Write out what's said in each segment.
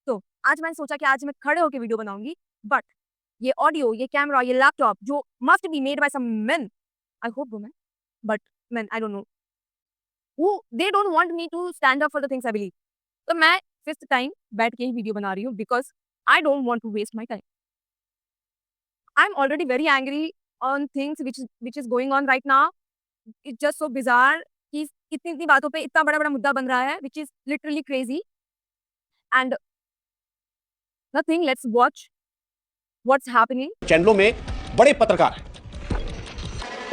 तो आज मैंने सोचा कि आज मैं खड़े होकर वीडियो बनाऊंगी, बट ये ऑडियो, ये कैमरा, ये लैपटॉप जो must be made by some men, I hope women, but men I don't know, who they don't want me to stand up for the things I believe. तो मैं fifth time बैठ के ही video बना रही हूँ because I don't want to waste my time. I'm already very angry on things which is going on right now. It's just so bizarre कि इतनी इतनी बातों पे इतना बड़ा बड़ा मुद्दा बन रहा है, which is literally crazy. And nothing. Let's watch what's happening. चैनलों में बड़े पत्रकार हैं,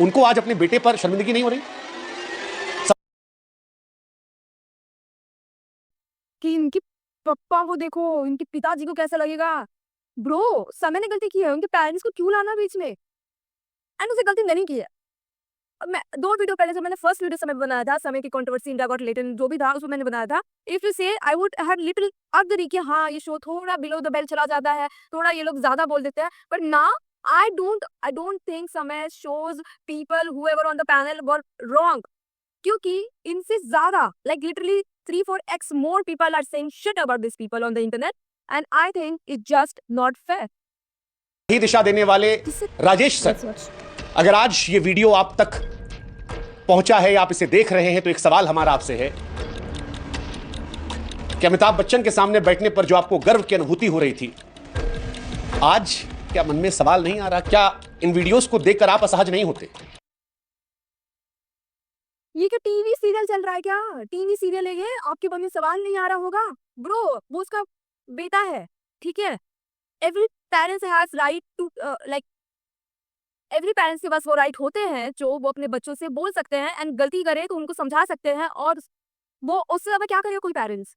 उनको आज अपने बेटे पर शर्मिंदगी नहीं हो रही कि इनके पापा को देखो, इनके पिताजी को कैसा लगेगा। ब्रो, समय ने गलती की है, उनके पेरेंट्स को क्यों लाना बीच में? एंड उसे गलती नहीं की है। मैं 2 वीडियो पहले जब मैंने फर्स्ट वीडियो समय बनाया था, समय की कंट्रोवर्सी, इंडिया गॉट टैलेंट जो भी था उसमें मैंने बनाया था, इफ यू से I would have little agree कि हाँ ये शो थोड़ा बिलो द बेल्ट चला जाता है, थोड़ा ये लोग ज्यादा बोल देते हैं, but now I don't think समय shows people whoever on the panel were wrong, क्योंकि इनसे ज्यादा like literally 3-4x more people are saying shit about these people on the internet and I think it's just not fair. ही दिशा देने वाले Rajesh sir, अगर आज ये video आप तक पहुंचा है, आप इसे देख रहे हैं, तो एक सवाल हमारा आपसे है कि अमिताभ बच्चन के सामने बैठने पर जो आपको गर्व की अनुभूति हो रही थी, आज क्या मन में सवाल नहीं आ रहा? क्या इन वीडियोस को देखकर आप असहज नहीं होते? ये क्या टीवी सीरियल चल रहा है? क्या टीवी सीरियल है ये? आपके मन में सवाल नहीं आ रहा होगा? ब्रो, वो उसका बेटा है, ठीक है? Every parents has right to like every parents के पास वो राइट होते हैं जो वो अपने बच्चों से बोल सकते हैं एंड गलती करे तो उनको समझा सकते हैं, और वो उससे ज्यादा क्या करेगा कोई पेरेंट्स?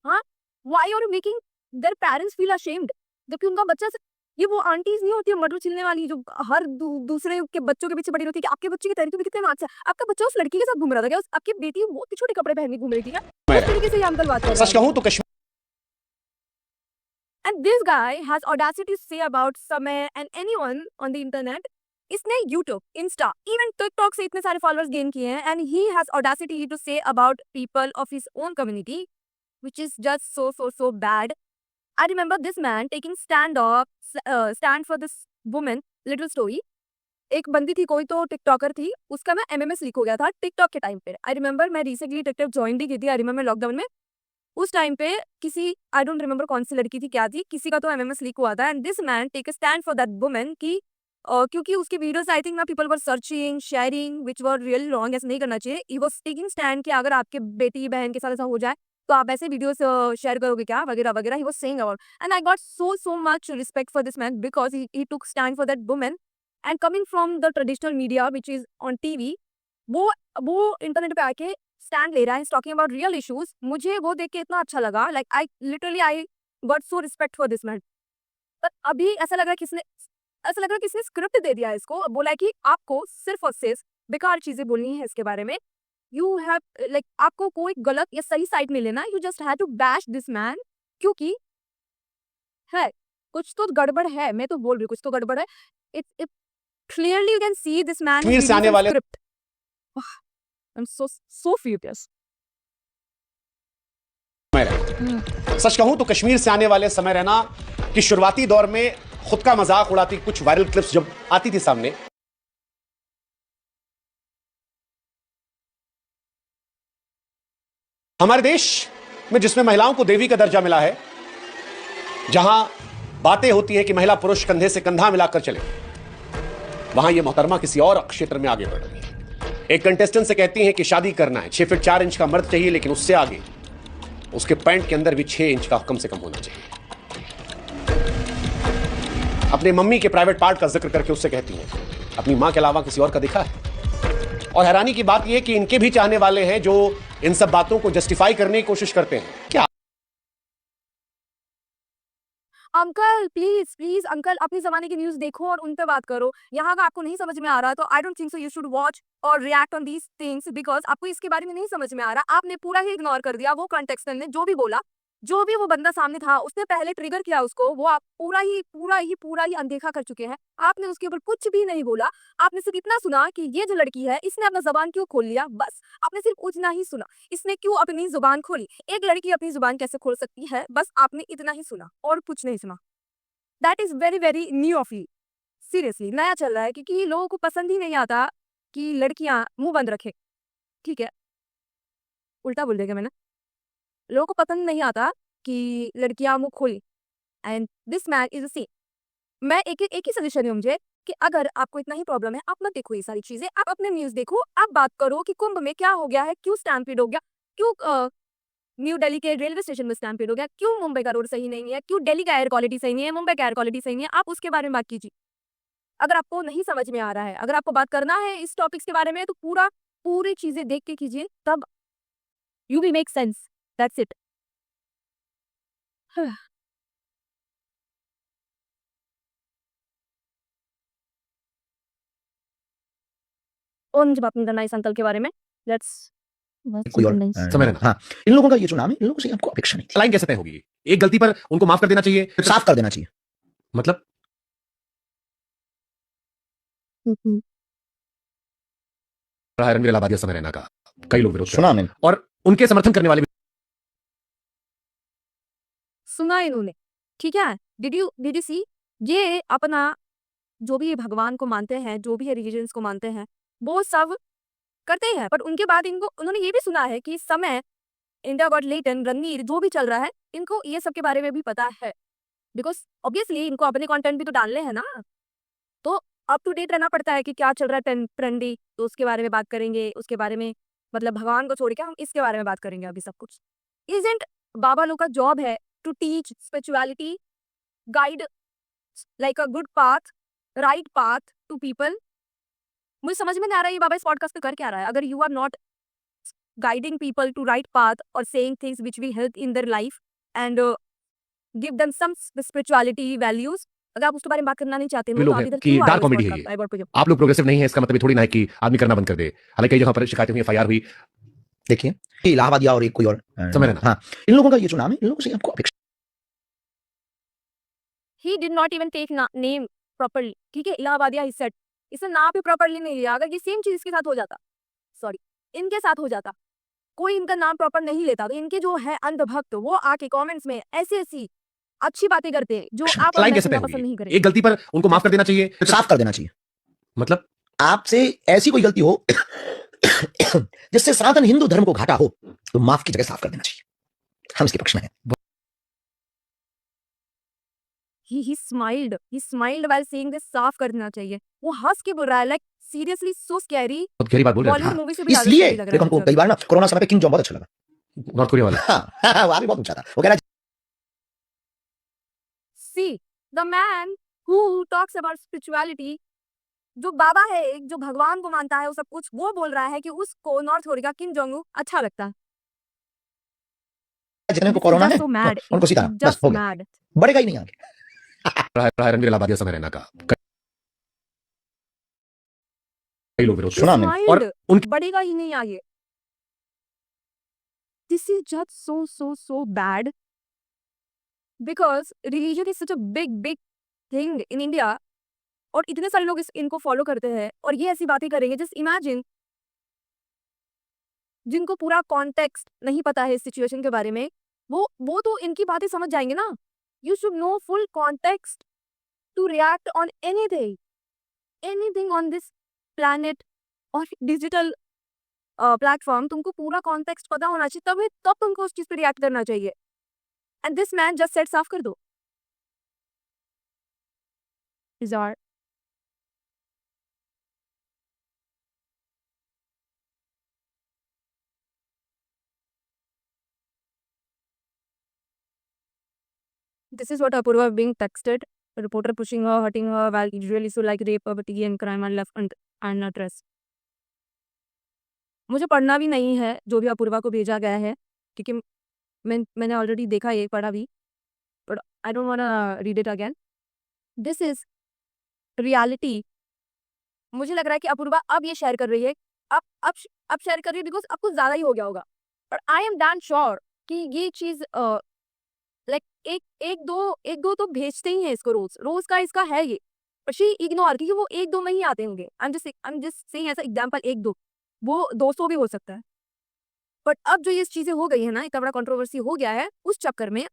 हाँ, why are you making their parents feel ashamed? जबकि उनका बच्चा ये वो आंटीज नहीं होती है मटर छिलने वाली जो हर दूसरे के बच्चों के पीछे पड़ी रहती है कि आपके बच्चे की तरीके भी कितने मार्क्स है, आपका बच्चा उस लड़की के साथ घूम रहा था क्या? आपकी बेटी वो इतने छोटे कपड़े पहन के घूम रही थी क्या? उस तरीके से ये अंकल बात कर रहा है। सच कहूं तो Kashmir And this guy has audacity to say about Samay and anyone on the internet, इसने YouTube, Insta, even TikTok से इतने सारे followers gain किए हैं, and he has audacity to say about people of his own community, which is just so bad. I remember this man taking stand for this woman. Little story. एक बंदी थी, कोई तो टिकटॉकर थी, उसका ना MMS लीक हो गया था टिकटॉक के टाइम पे। आई रिमेंबर मैं रिसेंटली टिकटॉक ज्वाइन भी की थी। आई रिमेंबर लॉकडाउन में उस टाइम पे किसी, आई डोंट रिमेंबर कौन सी लड़की थी, क्या थी, किसी का तो MMS लीक हुआ था, and this man take a stand for that woman कि क्योंकि उसकी वीडियोस आई थिंक ना people were searching, sharing, which were really wrong, ऐसे नहीं करना चाहिए। ही वाज टेकिंग स्टैंड कि अगर आपके बेटी बहन के साथ ऐसा हो जाए तो आप ऐसे वीडियोस शेयर करोगे क्या, वगैरह वगैरह। He was saying about, and I got so much respect for this man because he took stand for that woman, and coming from the traditional media which is on TV, वो internet पे आके stand ले रहा है, talking about real issues. मुझे वो देख के इतना अच्छा लगा, like I got so respect for this man. पर अभी ऐसा लग रहा है किसने स्क्रिप्ट दे दिया है इसको, बोला है कि आपको सिर्फ और सिर्फ बेकार चीजें बोलनी है इसके बारे में। यू हैव लाइक आपको कोई गलत या सही साइड नहीं लेना, you just have to bash this man, क्योंकि है कुछ तो गड़बड़ है। मैं तो बोल रही हूँ कुछ तो गड़बड़ है। It clearly you can see this man Kashmir से आने वाले स्क्रिप्ट। I'm so furious. सच कहूं तो कश्मीर से आने वाले समय रैना की शुरुआती दौर में खुद का मजाक उड़ाती कुछ वायरल क्लिप्स जब आती थी सामने, हमारे देश में जिसमें महिलाओं को देवी का दर्जा मिला है, जहां बातें होती है कि महिला पुरुष कंधे से कंधा मिलाकर चले, वहां यह मोहतरमा किसी और क्षेत्र में आगे बढ़ रही है। एक कंटेस्टेंट से कहती हैं कि शादी करना है, 6 फीट 4 इंच का मर्द चाहिए, लेकिन उससे आगे उसके पैंट के अंदर भी 6 इंच का कम से कम होना चाहिए। अपने मम्मी के प्राइवेट पार्ट का जिक्र करके उससे कहती हैं अपनी मां के अलावा किसी और का दिखा है। और हैरानी की बात यह कि इनके भी चाहने वाले हैं जो इन सब बातों को जस्टिफाई करने की कोशिश करते हैं। क्या अंकल प्लीज अंकल, अपने जमाने की न्यूज देखो और उन पे बात करो। यहाँ का आपको नहीं समझ में आ रहा तो I don't think so you should watch और react on these things, because आपको इसके बारे में नहीं समझ में आ रहा। आपने पूरा ही इग्नोर कर दिया वो कंटेक्स्ट ने जो भी बोला, जो भी वो बंदा सामने था उसने पहले ट्रिगर किया उसको, वो आप पूरा ही अनदेखा कर चुके हैं। आपने उसके ऊपर कुछ भी नहीं बोला, आपने सिर्फ इतना सुना कि ये जो लड़की है इसने अपना जबान क्यों खोल लिया, बस आपने सिर्फ उतना ही सुना, इसने क्यों अपनी जुबान खोली, एक लड़की अपनी जुबान कैसे खोल सकती है, बस आपने इतना ही सुना और कुछ नहीं सुना। That is very very new of you, seriously नया चल रहा है, क्योंकि लोगों को पसंद ही नहीं आता कि लड़कियां मुंह बंद रखे। ठीक है, उल्टा बोल देगा मैंने, लोगों को पसंद नहीं आता कि लड़कियां मुंह खोली, and this man is same. मैं एक ही सजेशन है मुझे कि अगर आपको इतना ही प्रॉब्लम है, आप मत देखो ये सारी चीजें, आप अपने न्यूज देखो, आप बात करो कि कुंभ में क्या हो गया है, क्यों स्टैम्पेड हो गया, क्यों न्यू दिल्ली के रेलवे स्टेशन में स्टैम्पेड हो गया, क्यों मुंबई का रोड सही नहीं है, क्यों दिल्ली का एयर क्वालिटी सही नहीं है, मुंबई का एयर क्वालिटी सही नहीं है, आप उसके बारे में बात कीजिए। अगर आपको नहीं समझ में आ रहा है, अगर आपको बात करना है इस टॉपिक्स के बारे में, तो पूरी चीजें देख के कीजिए, तब you will make sense, that's it. और मुझे बात नहीं करना इस अंकल के बारे में, लेट्स कोई और समझ रहे ना? हाँ, इन लोगों का ये जो नाम है, इन लोगों से हमको अपेक्षा नहीं थी। लाइन कैसे तय होगी? एक गलती पर उनको माफ कर देना चाहिए, साफ कर देना चाहिए। मतलब रहा है रणवीर इलाहाबादिया समय रैना का, कई लोग विरोध कर सुना रहे हैं, मैंने। और उनके समर्थन करने वाले भी सुना इन्होंने, ठीक है। डिड यू सी, ये अपना जो भी भगवान को मानते हैं, जो भी रिलीजन्स को मानते हैं, वो सब करते हैं, पर उनके बाद इनको उन्होंने ये भी सुना है कि इस समय इंडिया गॉट लेटन, रणवीर जो भी चल रहा है, इनको ये सब के बारे में भी पता है, बिकॉज ऑब्वियसली इनको अपने कंटेंट भी तो डालने हैं ना, तो अप टू डेट रहना पड़ता है कि क्या चल रहा है ट्रेंडी, तो उसके बारे में बात करेंगे, उसके बारे में, मतलब भगवान को छोड़ के हम इसके बारे में बात करेंगे अभी सब कुछ। इजेंट बाबा लोग का जॉब है to teach spirituality, guide like a good path, right path to people. मुझे समझ में नहीं आ रहा है ये बाबा इस पॉडकास्ट पे कर क्या रहा है, अगर you are not guiding people to right path or saying things which will help in their life and give them some spirituality values, अगर आप उसके बारे में बात करना नहीं चाहते हो, लोग तो आप हैं इधर कि क्यों आए डार्क इस कॉमेडी है podcast ये। पे? I got आप लोग प्रोग्रेसिव नहीं है, इसका मतलब ये थोड़ी ना है कि आदमी करना बंद कर दे। हालांकि कई जगह पर शिकायतें हुई, एफआईआर हुई, देखिए, ये इलाहाबादिया और एक कोई और समझ रहे ना? हाँ, इन लोगों का ये जो नाम है, इन लोगों से हमको अपेक्षा he did not even take name properly, ठीक है, इलाहाबादिया he said, इसने नाम भी प्रॉपरली नहीं लिया। अगर ये सेम चीज इसके साथ हो जाता, सॉरी इनके साथ हो जाता, कोई इनका नाम प्रॉपर नहीं लेता, तो इनके जो है अंधभक्त वो आके कमेंट्स में ऐसी अच्छी बातें करते हैं जो आप लाइन कैसे तय पसंद नहीं होगी? करेंगे। एक गलती पर उनको माफ कर देना चाहिए, साफ कर देना चाहिए। मतलब आपसे ऐसी कोई गलती हो जिससे सनातन हिंदू धर्म को घाटा हो, तो माफ की जगह साफ कर देना चाहिए। हम इसके पक्ष में हैं। he smiled while saying this, साफ कर देना चाहिए। वो हंस के बोल रहा है, like seriously so scary, बहुत गहरी बात बोल रहे हैं। बॉलीवुड हाँ, मूवी से भी ज्यादा इसलिए scary लग रहा देखो है हमको मुझे। कई बार ना कोरोना समय पे किंग जॉन बहुत अच्छा लगा। नॉर्थ कोरिया वाला हाँ, वहां भी बहुत ऊंचा था। वो कह रहा है See, the man who talks about spirituality, जो बाबा है, एक जो भगवान को मानता है, वो सब कुछ, वो बोल रहा है कि उसको नॉर्थ कोरिया का किम जोंग उन अच्छा लगता है। जिनको कोरोना है so mad, उनको सीधा बस just हो गया, mad। बढ़ेगा ही नहीं आगे। रहा है रणवीर इलाहाबादिया समय रैना का, कई लोग विरोध कर सुना रहे हैं, मैंने। और Smiled, उनके बढ़ेगा ही नहीं आगे। This is just so bad because religion is such a big thing in India, और इतने सारे लोग इनको फॉलो करते हैं, और ये ऐसी बातें करेंगे। जस्ट इमेजिन, जिनको पूरा कॉन्टेक्स्ट नहीं पता है इस सिचुएशन के बारे में, वो तो इनकी बातें समझ जाएंगे ना। You should know full context to react on anything on this planet और डिजिटल प्लेटफॉर्म। तुमको पूरा कॉन्टेक्स्ट पता होना चाहिए, तब तुमको उस चीज पे रिएक्ट करना चाहिए। And this man just said साफ कर दो। Bizarre. This is what Apurva being texted. A reporter pushing her, hurting her, while usually so like rape, poverty and crime and left unaddressed. मुझे पढ़ना भी नहीं है जो भी अपूर्वा को भेजा गया है, क्योंकि मैंने ऑलरेडी देखा, ये पढ़ा भी, but I don't want read it again. This is reality. मुझे लग रहा है कि अपूर्वा अब ये शेयर कर रही है, अब शेयर कर रही है बिकॉज अब कुछ ज्यादा ही हो गया होगा, but I am damn sure कि ये चीज लाइक एक दो तो भेजते ही हैं इसको रोज का इसका है ये, पर शी इग्नोर, क्योंकि वो एक दो में ही आते होंगे। I am just saying as example, एक दो, वो 200 भी हो सकता है। बट अब जो ये चीजें हो गई है ना, इतना बड़ा कंट्रोवर्सी हो गया है, उस चक्कर में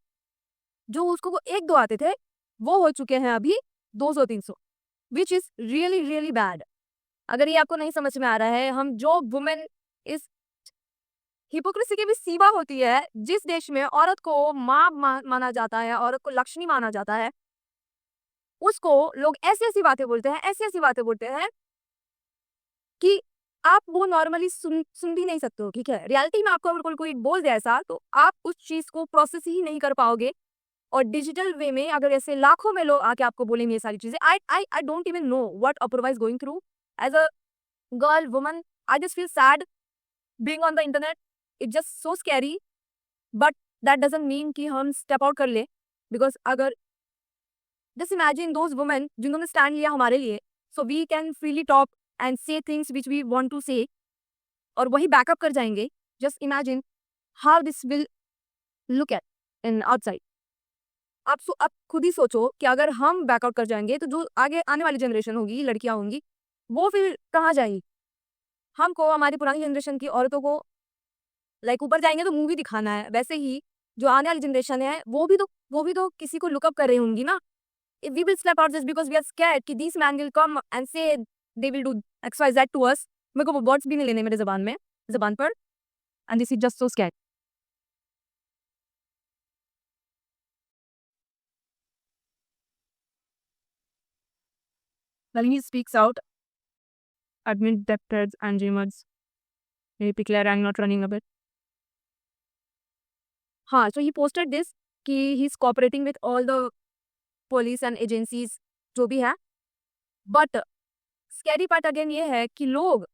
जो उसको वो एक दो आते थे वो हो चुके हैं अभी 200-300, which is really really bad. अगर ये आपको नहीं समझ में आ रहा है, हम जो वुमेन इस हिपोक्रेसी की भी सीमा होती है, जिस देश में औरत को माँ माना जाता है, औरत को लक्ष्मी माना जाता है, उसको लोग ऐसी ऐसी बातें बोलते हैं, ऐसी ऐसी बातें बोलते हैं कि आप वो नॉर्मली सुन भी नहीं सकते हो। ठीक है, रियलिटी में आपको अगर कोई बोल दे ऐसा, तो आप उस चीज को प्रोसेस ही नहीं कर पाओगे। और डिजिटल वे में अगर ऐसे लाखों में लोग आके आपको बोलेंगे ये सारी चीजें, I don't even know what Apoorva is going through as a girl woman. I just feel sad being on the internet, it's just so scary. But that doesn't mean कि हम स्टेप आउट कर ले, बिकॉज अगर just imagine those women जिन्होंने stand लिया हमारे लिए, so we can freely talk and say things which we want to say, और वही बैकअप कर जाएंगे। Just imagine how this will look at in outside. आप खुद ही सोचो कि अगर हम बैकआउट कर जाएंगे तो जो आगे आने वाली जनरेशन होगी, लड़कियां होंगी, वो फिर कहाँ जाएंगी? हमको हमारी पुरानी जनरेशन की औरतों को लाइक ऊपर जाएंगे तो मूवी दिखाना है, वैसे ही जो आने वाली जनरेशन है वो भी तो किसी को लुकअप कर रही होंगी ना। If we will step out just because we are scared कि this man will come and say they will do X Y Z to us, मेरे को वो वर्ड्स भी नहीं लेने मेरे जबान पर, and this is just so scared. When he speaks out, admit debtors and dreamers, maybe declare I'm not running a bit. हाँ, so he posted this कि he's cooperating with all the police and agencies जो भी है। But scary part again ये है कि लोग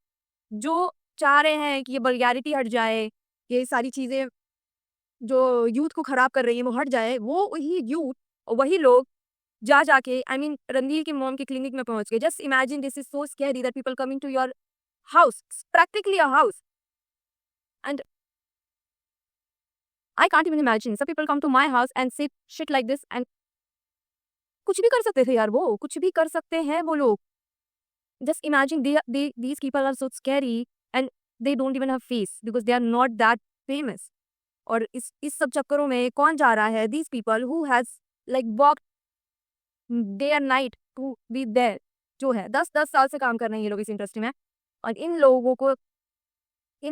जो चाह रहे हैं कि ये वल्गैरिटी हट जाए, ये सारी चीज़ें जो यूथ को खराब कर रही है वो हट जाए, वो वही यूथ और वही लोग जाके आई मीन रणवीर की मॉम के क्लिनिक में पहुंच गए। Just imagine, this is so scary that people coming to your house, practically a house. And I can't even imagine some people come to my house and say shit like this, and कुछ भी कर सकते थे यार, वो कुछ भी कर सकते हैं वो लोग। Just imagine these people are so scary and they don't even have face because they are not that famous. और इस सब चक्करों में कौन जा रहा है? These people who has like walked day and night to be there, जो है 10-10 साल से काम कर रहे हैं ये लोग इस इंडस्ट्री में, और इन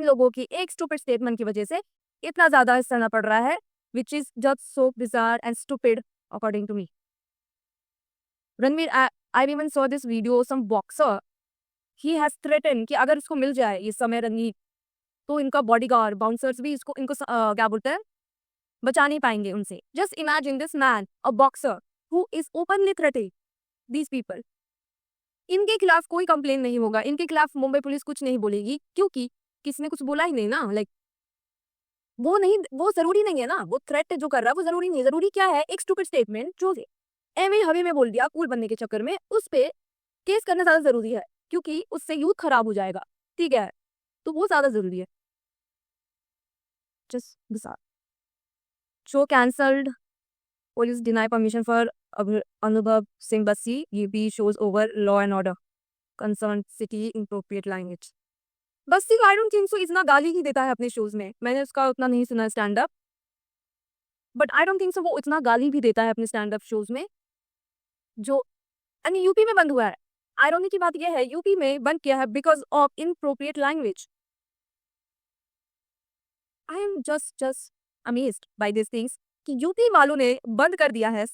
लोगों की एक स्टूपिड स्टेटमेंट की वजह से इतना ज्यादा सहना पड़ रहा है, which is just so bizarre and stupid according to me. Ranveer, I even saw this video, some boxer he has threaten कि अगर इसको मिल जाए इस समय रणवीर, तो इनका बॉडीगार्ड बाउंसर्स भी इनको क्या बोलते हैं, बचा नहीं पाएंगे उनसे। Just imagine this man, a boxer who is openly threatening these people. इनके खिलाफ कोई कंप्लेन नहीं होगा, इनके खिलाफ मुंबई पुलिस कुछ नहीं बोलेगी, क्योंकि किसी ने कुछ बोला ही नहीं ना। लाइक वो जरूरी नहीं है ना, वो थ्रेट जो कर रहा है वो जरूरी नहीं। जरूरी क्या है? एक स्टूपिड स्टेटमेंट जो एवं हवे में बोल दिया कूल बनने के चक्कर में, उस पे केस करना ज्यादा जरूरी है, क्योंकि उससे यूथ खराब हो जाएगा। ठीक है, तो वो ज्यादा जरूरी है। जस्ट बिसार show cancelled, police deny permission for Anubhav Singh Bassi, UP shows over law and order, concern cite inappropriate language. Bassi I don't think so इतना गाली ही देता है अपने शोज में, मैंने उसका उतना नहीं सुना stand up, but I don't think सो वो इतना गाली भी देता है अपने स्टैंड अप शोज में। जो यूपी में बंद हुआ है, आयरनी की बात यह है यूपी में बंद किया है because of inappropriate language. I am just amazed by this things कि यूपी वालों ने बंद कर दिया है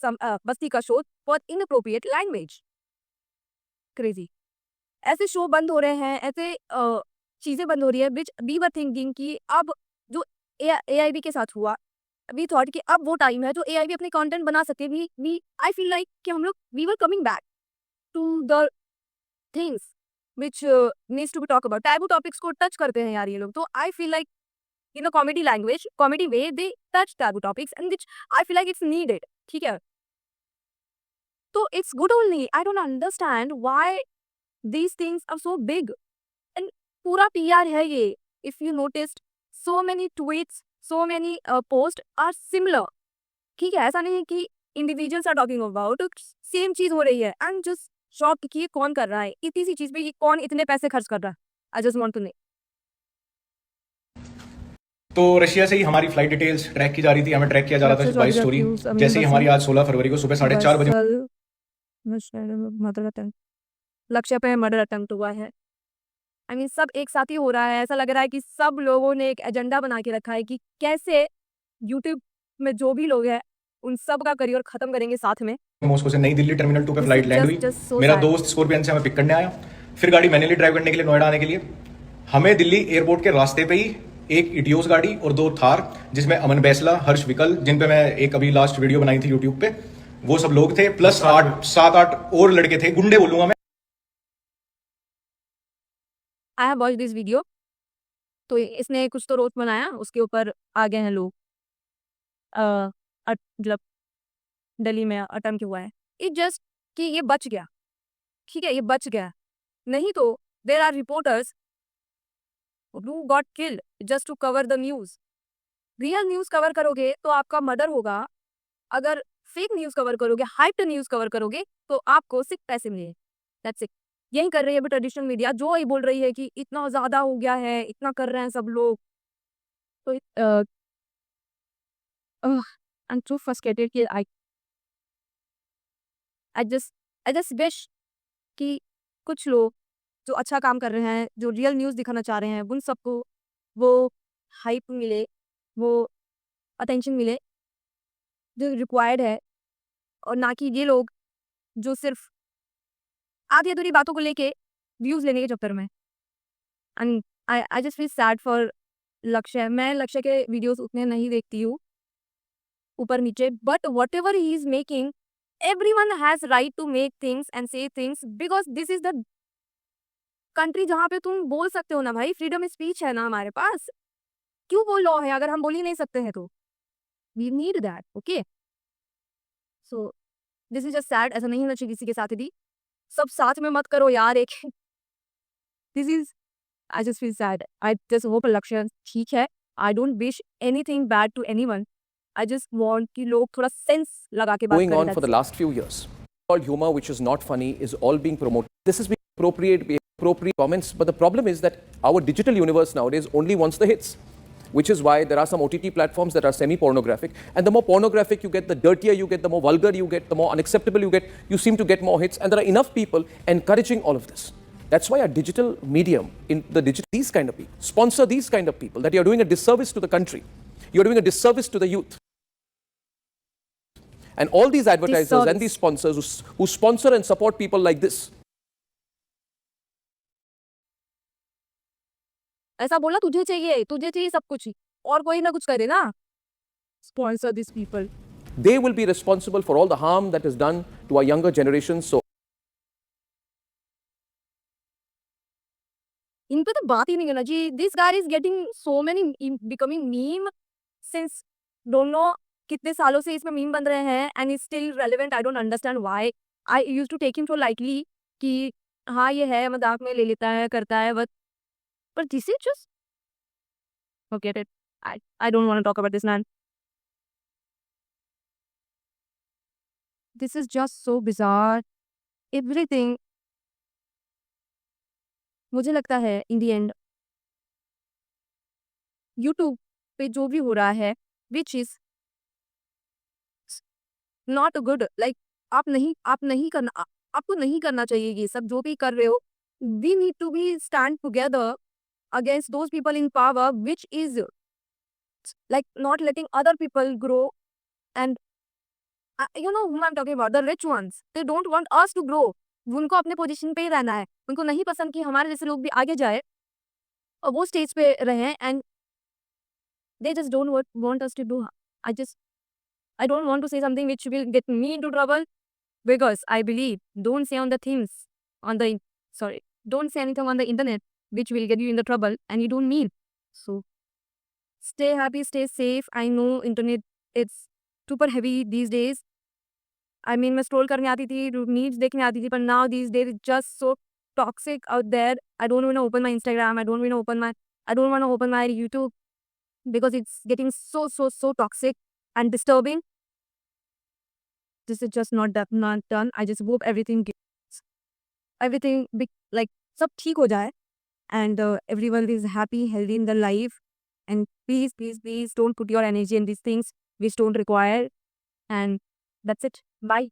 बस्ती का show for inappropriate language. Crazy, ऐसे शो बंद हो रहे हैं, ऐसे चीजें बंद हो रही है, विच वी वर थिंकिंग कि अब जो AIB के साथ हुआ, वी थॉट कि अब वो टाइम है जो AIB अपने कंटेंट बना सके। वी आई फील लाइक कि हम लोग we were coming back to the things which needs to be talk about. Taboo topics को टच करते हैं यार ये लोग, तो I feel like in a comedy language, comedy way they touch taboo topics and which I feel like it's needed. ठीक है, तो it's good only. I don't understand why these things are so big and पूरा PR है ये। if you noticed so many tweets, so many posts are similar ठीक है, ऐसा नहीं है कि individuals are talking about, same चीज हो रही है। आई एम जस्ट शॉक्ड कि ये कौन कर रहा है इतनी सी चीज पे, ये कौन इतने पैसे खर्च कर रहा है। I just want to know. तो रशिया से ही हमारी फ्लाइट डिटेल्स ट्रैक की जा रही थी, हमें ट्रैक किया जा रहा था बाई स्टोरी। जैसे ही हमारी आज 16 फरवरी को सुबह 4:30 बजे मर्डर अटेम्प्ट, लक्ष्य पे मर्डर अटेम्प्ट हुआ है। आई मीन सब एक साथ ही हो रहा है। ऐसा लग रहा है कि सब लोगों ने एक एजेंडा बना के रखा है कि कैसे यूट्यूब में जो भी लोग हैं उन सब का करियर खत्म करेंगे साथ में। मॉस्को से नई दिल्ली टर्मिनल 2 पे फ्लाइट लैंड हुई। मेरा दोस्त स्कॉर्पियन से हमें पिक करने आया, फिर गाड़ी मैन्युअली ड्राइव करने के लिए नोएडा आने के लिए हमें दिल्ली एयरपोर्ट के रास्ते पे ही एक इटियोस गाड़ी और 2 थार, जिसमें अमन बैसला, हर्ष विकल, जिन पे मैं एक अभी लास्ट वीडियो बनाई थी यूट्यूब पे, वो सब लोग थे, प्लस 7-8 और लड़के थे, गुंडे बोलूंगा मैं। I have watch this video. तो इसने कुछ तो रोस्ट बनाया, उसके ऊपर आ गए हैं लोग। मतलब दिल्ली में अटेम्प्ट हुआ है। इट जस्ट कि ये बच गया, ठीक है, ये बच गया। नहीं तो there are reporters who got killed just to cover the news. Real news cover करोगे तो आपका मर्डर होगा, अगर फेक न्यूज कवर करोगे, हाइप्ड न्यूज कवर करोगे तो आपको सिर्फ पैसे मिलेंगे। That's it. यही कर रही है अभी ट्रेडिशनल मीडिया, जो ये बोल रही है कि इतना ज्यादा हो गया है, इतना कर रहे हैं सब लोग। तो आई एम टू फ्रस्ट्रेटेड कि आई जस्ट विश कि कुछ लोग जो अच्छा काम कर रहे हैं, जो रियल न्यूज़ दिखाना चाह रहे हैं, उन सबको वो हाइप मिले, वो अटेंशन मिले जो रिक्वायर्ड है, और ना कि ये लोग जो सिर्फ आधी अधूरी बातों को लेके व्यूज़ लेने के चक्कर में। And I just feel sad for लक्ष्य। मैं लक्ष्य के वीडियोस उतने नहीं देखती हूँ, ऊपर नीचे, but what ever he is making, everyone has right to make things and say things because this is the country जहाँ पे तुम बोल सकते हो ना भाई, फ्रीडम स्पीच है ना हमारे पास। क्यों वो लॉ है अगर हम बोल ही नहीं सकते हैं? तो we need that. Okay, so this is just sad. ऐसा नहीं होना चाहिए किसी के साथ भी, सब साथ में मत करो यार एक। This is, I just feel sad. I just hope Lakshya ठीक है। I don't wish anything bad to anyone. I just want कि लोग थोड़ा सेंस लगा के बात going करें। on for the last few years. Called humor, which is not funny, is all being promoted. This is being appropriate comments, but the problem is that our digital universe nowadays only wants the hits, which is why there are some OTT platforms that are semi-pornographic, and the more pornographic you get, the dirtier you get, the more vulgar you get, the more unacceptable you get, you seem to get more hits, and there are enough people encouraging all of this. That's why a digital medium, in the digital, these kind of people, sponsor these kind of people, that you're doing a disservice to the country. You're doing a disservice to the youth. And all these advertisers and these sponsors who sponsor and support people like this. ऐसा बोला, तुझे चाहिए सब कुछ ही, और कोई ना कुछ करे ना। Sponsor this people. They will be responsible for all the harm that is done to our younger generations. So इन पे तो बात ही नहीं करना चाहिए। This guy is getting so many becoming meme since don't know कितने सालों से इसमें मीम बन रहे हैं, and is still relevant. I don't understand why. I used to take him so lightly कि हाँ ये है, मजाक में ले लेता है, करता है, but this is just forget it. I don't want to talk about this man. This is just so bizarre. Everything. मुझे लगता है in the end YouTube पे जो भी हो रहा है, which is not good. Like आपको नहीं करना चाहिए ये सब जो भी कर रहे हो. We need to be stand together against those people in power, which is like not letting other people grow. And you know whom I'm talking about, the rich ones. They don't want us to grow. उनको अपने position पे ही रहना है, उनको नहीं पसंद कि हमारे जैसे लोग भी आगे जाए और वो स्टेज पे रहें, and they just don't want us to do. I don't want to say something which will get me into trouble, because I believe don't say anything on the internet which will get you in the trouble and you don't mean. So stay happy, stay safe. I know internet it's super heavy these days. I mean, मैं scroll करने आती थी, memes देखने आती थी, but now these days it's just so toxic out there. I don't want to open my Instagram. I don't want to open my YouTube, because it's getting so toxic and disturbing. this is just not done. I just hope everything like सब ठीक हो जाए and everyone is happy, healthy in their life. And please don't put your energy in these things which don't require. And that's it. Bye.